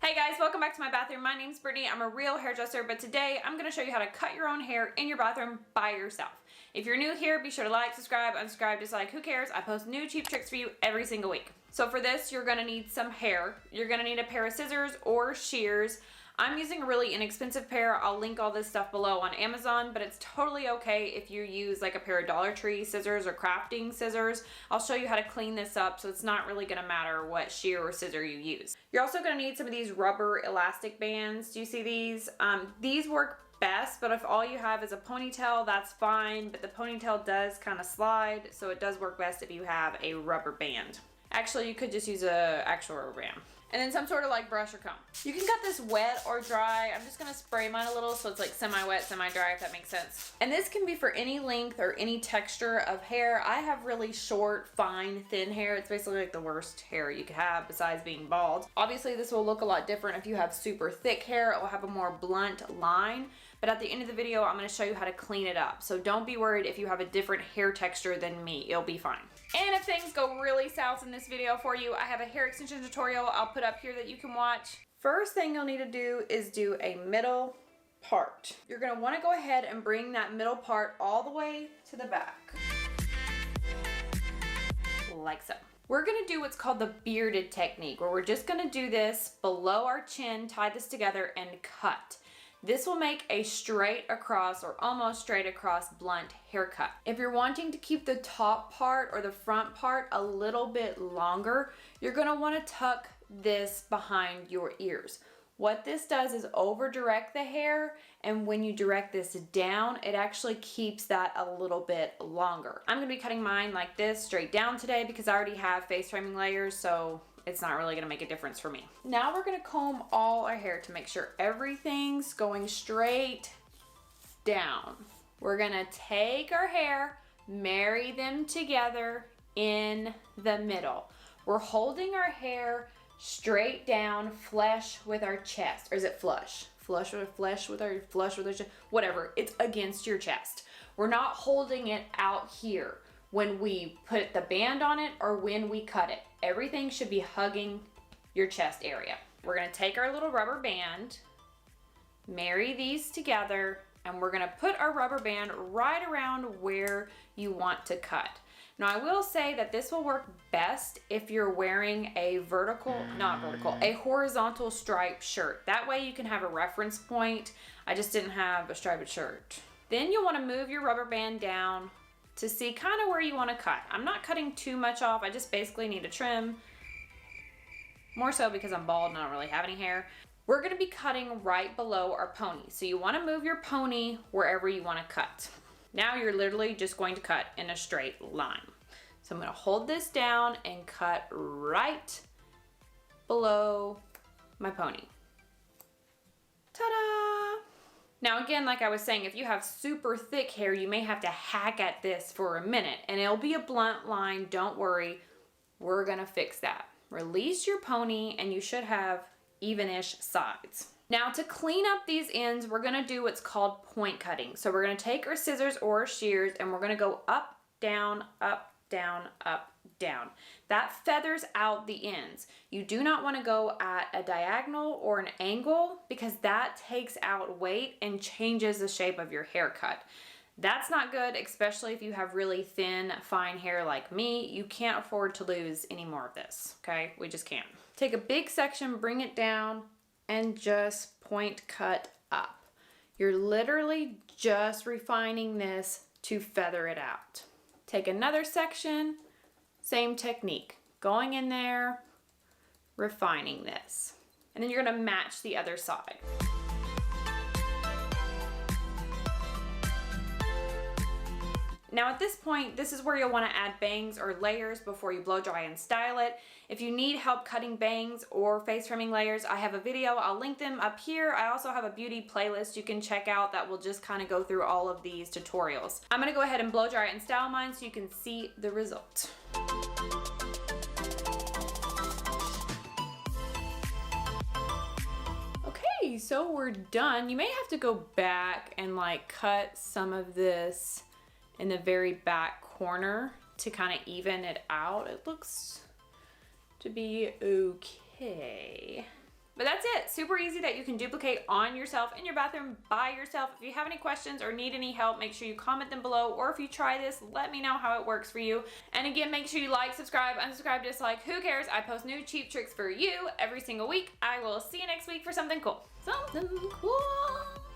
Hey guys, welcome back to my bathroom. My name's Brittnee. I'm a real hairdresser, but today I'm going to show you how to cut your own hair in your bathroom by yourself. If you're new here, be sure to like, subscribe, unsubscribe, dislike, who cares? I post new cheap tricks for you every single week. So for this, you're going to need some hair. You're going to need a pair of scissors or shears. I'm using a really inexpensive pair. I'll link all this stuff below on Amazon, but it's totally okay if you use like a pair of Dollar Tree scissors or crafting scissors. I'll show you how to clean this up, so it's not really gonna matter what shear or scissor you use. You're also gonna need some of these rubber elastic bands. Do you see these? These work best, but if all you have is a ponytail, that's fine, but the ponytail does kind of slide, so it does work best if you have a rubber band. Actually, you could just use a actual rubber band. And then some sort of like brush or comb. You can cut this wet or dry. I'm just gonna spray mine a little so it's like semi-wet, semi-dry, if that makes sense. And this can be for any length or any texture of hair. I have really short, fine, thin hair. It's basically like the worst hair you could have besides being bald. Obviously, this will look a lot different if you have super thick hair. It will have a more blunt line. But at the end of the video, I'm gonna show you how to clean it up. So don't be worried if you have a different hair texture than me. It'll be fine. And if things go really south in this video for you, I have a hair extension tutorial I'll put up here that you can watch. First thing you'll need to do is do a middle part. You're gonna wanna go ahead and bring that middle part all the way to the back. Like so. We're gonna do what's called the bearded technique, where we're just gonna do this below our chin, tie this together and cut. This will make a straight across or almost straight across blunt haircut. If you're wanting to keep the top part or the front part a little bit longer, you're gonna wanna tuck this behind your ears. What this does is over direct the hair, and when you direct this down, it actually keeps that a little bit longer. I'm gonna be cutting mine like this straight down today because I already have face framing layers, so it's not really gonna make a difference for me. Now we're gonna comb all our hair to make sure everything's going straight down. We're gonna take our hair, marry them together in the middle. We're holding our hair straight down, flush with our chest. Or is it flush? Flush with our chest? Whatever, it's against your chest. We're not holding it out here when we put the band on it or when we cut it. Everything should be hugging your chest area. We're gonna take our little rubber band, marry these together, and we're gonna put our rubber band right around where you want to cut. Now I will say that this will work best if you're wearing a a horizontal striped shirt. That way you can have a reference point. I just didn't have a striped shirt. Then you'll wanna move your rubber band down to see kind of where you want to cut. I'm not cutting too much off. I just basically need to trim. More so because I'm bald and I don't really have any hair. We're going to be cutting right below our pony. So you want to move your pony wherever you want to cut. Now you're literally just going to cut in a straight line. So I'm going to hold this down and cut right below my pony. Ta-da! Now again, like I was saying, if you have super thick hair, you may have to hack at this for a minute and it'll be a blunt line. Don't worry, we're gonna fix that. Release your pony and you should have even-ish sides. Now to clean up these ends, we're gonna do what's called point cutting. So we're gonna take our scissors or shears and we're gonna go up, down, up, down, up, down. That feathers out the ends. You do not want to go at a diagonal or an angle because that takes out weight and changes the shape of your haircut. That's not good, especially if you have really thin, fine hair like me. You can't afford to lose any more of this, okay? We just can't. Take a big section, bring it down, and just point cut up. You're literally just refining this to feather it out. Take another section, same technique, going in there, refining this. And then you're gonna match the other side. Now at this point, this is where you'll wanna add bangs or layers before you blow dry and style it. If you need help cutting bangs or face framing layers, I have a video, I'll link them up here. I also have a beauty playlist you can check out that will just kind of go through all of these tutorials. I'm gonna go ahead and blow dry and style mine so you can see the result. Okay, so we're done. You may have to go back and like cut some of this in the very back corner to kind of even it out. It looks to be okay. But that's it. Super easy that you can duplicate on yourself in your bathroom by yourself. If you have any questions or need any help, make sure you comment them below. Or if you try this, let me know how it works for you. And again, make sure you like, subscribe, unsubscribe, dislike, who cares? I post new cheap tricks for you every single week. I will see you next week for something cool. Something cool.